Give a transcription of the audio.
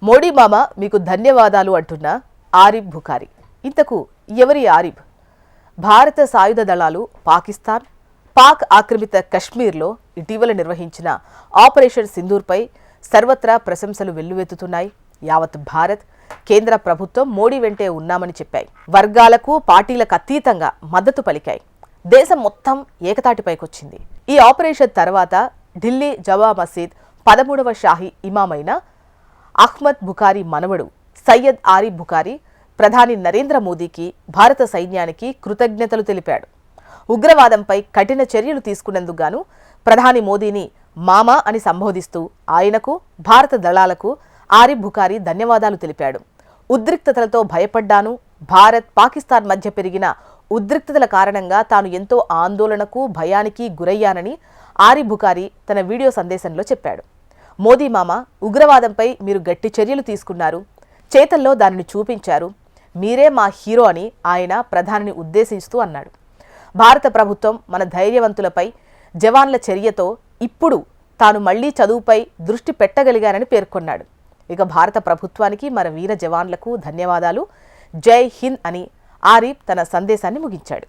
మోడీ మామ మీకు ధన్యవాదాలు అంటున్న ఆరిఫ్ బుఖారీ. ఇంతకు ఎవరి ఆరిఫ్? భారత సాయుధ దళాలు పాక్ ఆక్రమిత కశ్మీర్లో ఇటీవల నిర్వహించిన ఆపరేషన్ సింధూర్పై సర్వత్రా ప్రశంసలు వెల్లువెత్తుతున్నాయి. యావత్ భారత్, కేంద్ర ప్రభుత్వం మోడీ వెంటే ఉన్నామని చెప్పాయి. వర్గాలకు, పార్టీలకు అతీతంగా మద్దతు పలికాయి. దేశం మొత్తం ఏకతాటిపైకొచ్చింది. ఈ ఆపరేషన్ తర్వాత ఢిల్లీ జమా మసీద్ 13వ షాహీ ఇమామైన అహ్మద్ బుఖారీ మనవడు సయ్యద్ ఆరిఫ్ బుఖారీ ప్రధాని నరేంద్ర మోదీకి, భారత సైన్యానికి కృతజ్ఞతలు తెలిపాడు. ఉగ్రవాదంపై కఠిన చర్యలు తీసుకున్నందుకు గాను ప్రధాని మోదీని మామా అని సంబోధిస్తూ ఆయనకు, భారత దళాలకు ఆరిఫ్ బుఖారీ ధన్యవాదాలు తెలిపాడు. ఉద్రిక్తతలతో భయపడ్డాను. భారత్, పాకిస్తాన్ మధ్య పెరిగిన ఉద్రిక్తతల కారణంగా తాను ఎంతో ఆందోళనకు, భయానికి గురయ్యానని ఆరిఫ్ బుఖారీ తన వీడియో సందేశంలో చెప్పాడు. మోదీ మామ, ఉగ్రవాదంపై మీరు గట్టి చర్యలు తీసుకున్నారు, చేతల్లో దానిని చూపించారు. మీరే మా హీరో అని ఆయన ప్రధానిని ఉద్దేశిస్తూ అన్నాడు. భారత ప్రభుత్వం మన ధైర్యవంతులపై, జవాన్ల చర్యతో ఇప్పుడు తాను మళ్లీ చదువుపై దృష్టి పెట్టగలిగానని పేర్కొన్నాడు. ఇక భారత ప్రభుత్వానికి, మన వీర జవాన్లకు ధన్యవాదాలు, జై హింద్ అని ఆరిఫ్ తన సందేశాన్ని ముగించాడు.